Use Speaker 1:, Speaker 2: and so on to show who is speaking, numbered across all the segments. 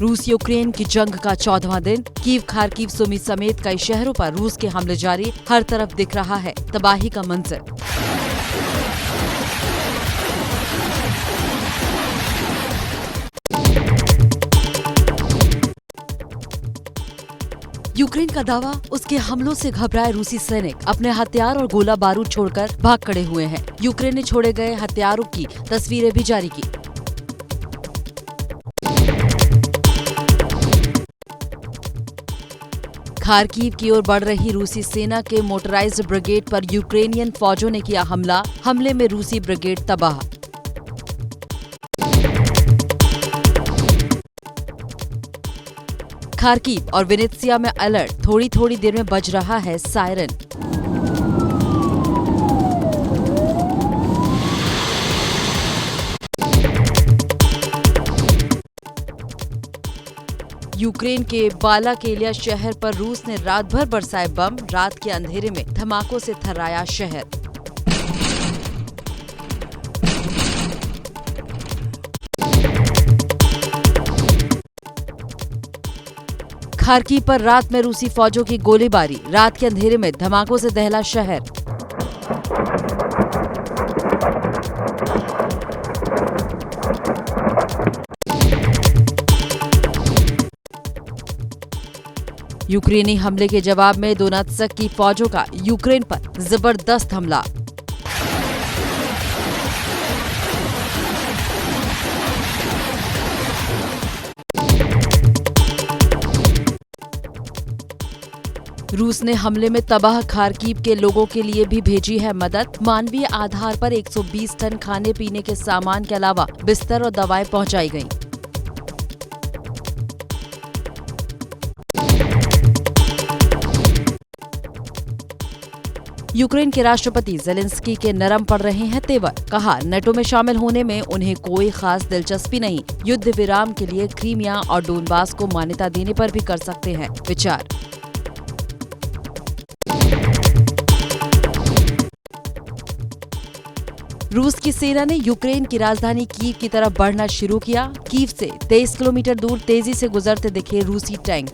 Speaker 1: रूस यूक्रेन की जंग का 14वां दिन। कीव, खार्किव, सुमी समेत कई शहरों पर रूस के हमले जारी। हर तरफ दिख रहा है तबाही का मंजर। यूक्रेन का दावा, उसके हमलों से घबराए रूसी सैनिक अपने हथियार और गोला बारूद छोड़कर भाग खड़े हुए हैं। यूक्रेन ने छोड़े गए हथियारों की तस्वीरें भी जारी की। खार्किव की ओर बढ़ रही रूसी सेना के मोटराइज्ड ब्रिगेड पर यूक्रेनियन फौजों ने किया हमला। हमले में रूसी ब्रिगेड तबाह। खार्किव और विनित्सिया में अलर्ट, थोड़ी थोड़ी देर में बज रहा है सायरन। यूक्रेन के बालाकेलिया शहर पर रूस ने रात भर बरसाए बम। रात के अंधेरे में धमाकों से थर्राया शहर। खार्किव पर रात में रूसी फौजों की गोलीबारी। रात के अंधेरे में धमाकों से दहला शहर। यूक्रेनी हमले के जवाब में दोनेत्स्क की फौजों का यूक्रेन पर जबरदस्त हमला। रूस ने हमले में तबाह खार्किव के लोगों के लिए भी भेजी है मदद। मानवीय आधार पर 120 टन खाने पीने के सामान के अलावा बिस्तर और दवाएं पहुंचाई गईं। यूक्रेन के राष्ट्रपति ज़ेलेंस्की के नरम पड़ रहे हैं तेवर। कहा, नेटो में शामिल होने में उन्हें कोई खास दिलचस्पी नहीं। युद्ध विराम के लिए क्रीमिया और डोनबास को मान्यता देने पर भी कर सकते हैं विचार। रूस की सेना ने यूक्रेन की राजधानी कीव की तरफ बढ़ना शुरू किया। कीव से 23 किलोमीटर दूर तेजी से गुजरते दिखे रूसी टैंक।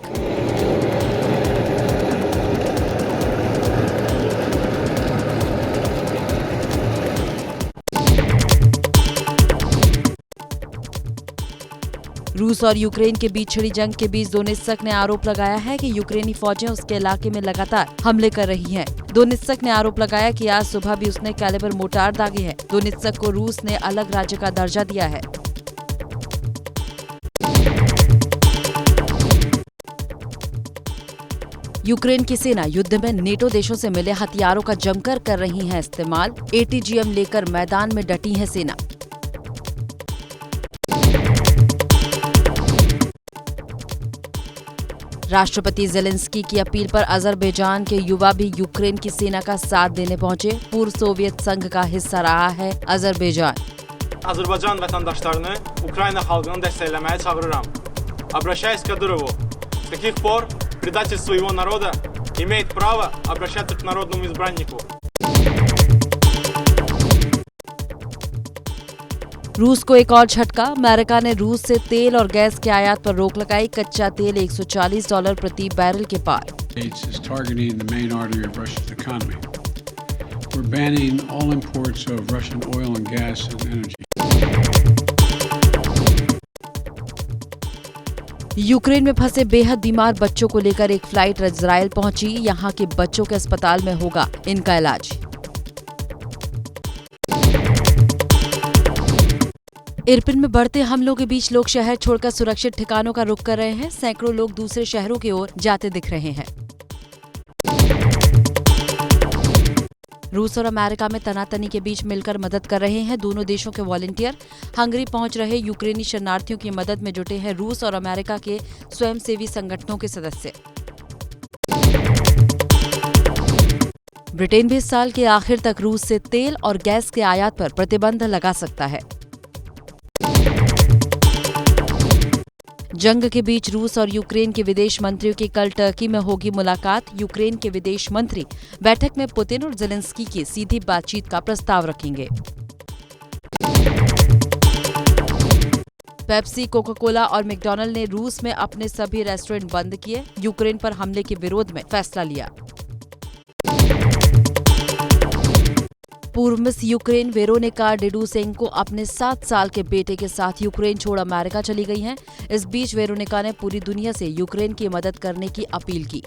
Speaker 1: रूस और यूक्रेन के बीच छिड़ी जंग के बीच दोनेत्स्क ने आरोप लगाया है कि यूक्रेनी फौजें उसके इलाके में लगातार हमले कर रही हैं। दोनेत्स्क ने आरोप लगाया कि आज सुबह भी उसने कैलिबर मोर्टार दागे हैं। दोनेत्स्क को रूस ने अलग राज्य का दर्जा दिया है। यूक्रेन की सेना युद्ध में नेटो देशों से मिले हथियारों का जमकर कर रही है इस्तेमाल। ATGM लेकर मैदान में डटी है सेना। राष्ट्रपति ज़ेलेंस्की की अपील पर अजरबैजान के युवा भी यूक्रेन की सेना का साथ देने पहुंचे। पूर्व सोवियत संघ का हिस्सा रहा है Azerbaijan.
Speaker 2: Azərbaycan vətəndaşlarını Ukrayna xalqını dəstəkləməyə çağırıram. Обращаюсь к Кадырову. С каких пор предатель своего народа имеет право обращаться к народному избраннику?
Speaker 1: रूस को एक और झटका। अमेरिका ने रूस से तेल और गैस के आयात पर रोक लगाई। कच्चा तेल $140 प्रति बैरल के पार। यूक्रेन में फंसे बेहद बीमार बच्चों को लेकर एक फ्लाइट इजराइल पहुंची। यहां के बच्चों के अस्पताल में होगा इनका इलाज। इरपिन में बढ़ते हमलों के बीच लोग शहर छोड़कर सुरक्षित ठिकानों का रुख कर रहे हैं। सैकड़ों लोग दूसरे शहरों की ओर जाते दिख रहे हैं। रूस और अमेरिका में तनातनी के बीच मिलकर मदद कर रहे हैं दोनों देशों के वॉलंटियर। हंगरी पहुंच रहे यूक्रेनी शरणार्थियों की मदद में जुटे हैं रूस और अमेरिका के स्वयंसेवी संगठनों के सदस्य। ब्रिटेन भी इस साल के आखिर तक रूस से तेल और गैस के आयात पर प्रतिबंध लगा सकता है। जंग के बीच रूस और यूक्रेन के विदेश मंत्रियों की कल टर्की में होगी मुलाकात। यूक्रेन के विदेश मंत्री बैठक में पुतिन और ज़ेलेंस्की की सीधी बातचीत का प्रस्ताव रखेंगे। पेप्सी, कोका कोला और मैकडॉनल्ड ने रूस में अपने सभी रेस्टोरेंट बंद किए। यूक्रेन पर हमले के विरोध में फैसला लिया। पूर्व मिस यूक्रेन वेरोनिका डिडुसेंको अपने 7 साल के बेटे के साथ यूक्रेन छोड़ अमेरिका चली गई हैं। इस बीच वेरोनिका ने पूरी दुनिया से यूक्रेन की मदद करने की अपील की।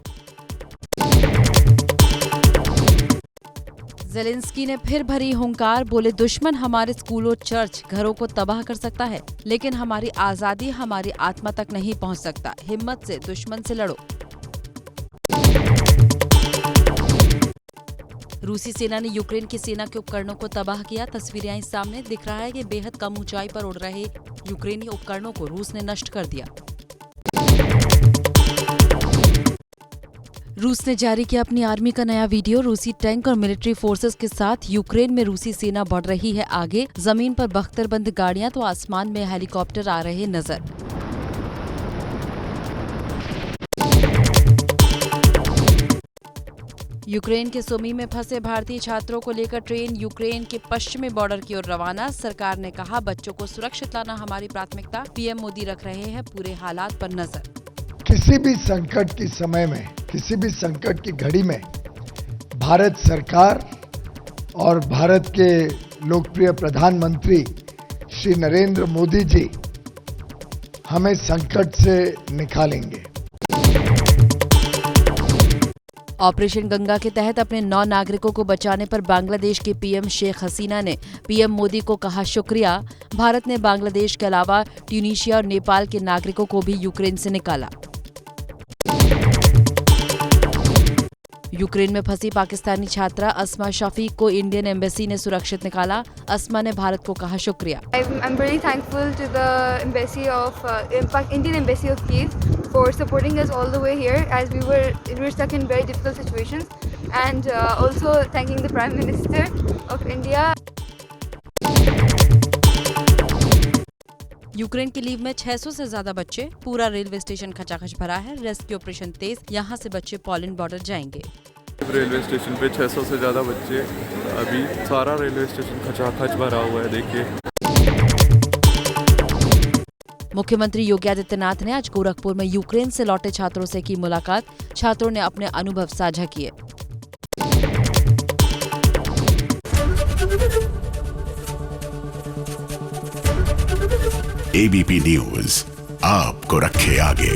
Speaker 1: ज़ेलेंस्की ने फिर भरी हुंकार, बोले दुश्मन हमारे स्कूलों, चर्च, घरों को तबाह कर सकता है, लेकिन हमारी आजादी हमारी आत्मा तक नहीं पहुंच सकता। हिम्मत से दुश्मन से लड़ो। रूसी सेना ने यूक्रेन की सेना के उपकरणों को तबाह किया। तस्वीरें आई सामने, दिख रहा है कि बेहद कम ऊंचाई पर उड़ रहे यूक्रेनी उपकरणों को रूस ने नष्ट कर दिया। रूस ने जारी किया अपनी आर्मी का नया वीडियो। रूसी टैंक और मिलिट्री फोर्सेस के साथ यूक्रेन में रूसी सेना बढ़ रही है आगे। जमीन पर बख्तरबंद गाड़ियां तो आसमान में हेलीकॉप्टर आ रहे नजर। यूक्रेन के सुमी में फंसे भारतीय छात्रों को लेकर ट्रेन यूक्रेन के पश्चिमी बॉर्डर की ओर रवाना। सरकार ने कहा, बच्चों को सुरक्षित लाना हमारी प्राथमिकता। पीएम मोदी रख रहे हैं पूरे हालात पर नजर।
Speaker 3: किसी भी संकट के समय में, किसी भी संकट की घड़ी में भारत सरकार और भारत के लोकप्रिय प्रधानमंत्री श्री नरेंद्र मोदी जी हमें संकट से निकालेंगे।
Speaker 1: ऑपरेशन गंगा के तहत अपने 9 नागरिकों को बचाने पर बांग्लादेश की पीएम शेख हसीना ने पीएम मोदी को कहा शुक्रिया। भारत ने बांग्लादेश के अलावा ट्यूनीशिया और नेपाल के नागरिकों को भी यूक्रेन से निकाला। यूक्रेन में फंसी पाकिस्तानी छात्रा अस्मा शफीक को इंडियन एम्बेसी ने सुरक्षित निकाला। अस्मा ने भारत को कहा शुक्रिया।
Speaker 4: I'm very thankful to the embassy of Indian Embassy of Kyiv for supporting us all the way here as we were stuck in very difficult situations, and also thanking the Prime Minister of India.
Speaker 1: Ukraine के leave में 600 से ज्यादा बच्चे। पूरा railway station खचाखच भरा है। Rescue operation तेज। यहाँ से बच्चे पोलैंड बॉर्डर जाएंगे।
Speaker 5: रेलवे स्टेशन पे 600 से ज्यादा बच्चे। अभी सारा रेलवे स्टेशन खचाखच भरा हुआ है, देखिए।
Speaker 1: मुख्यमंत्री योगी आदित्यनाथ ने आज गोरखपुर में यूक्रेन से लौटे छात्रों से की मुलाकात। छात्रों ने अपने अनुभव साझा किए।
Speaker 6: एबीपी न्यूज आपको रखे आगे।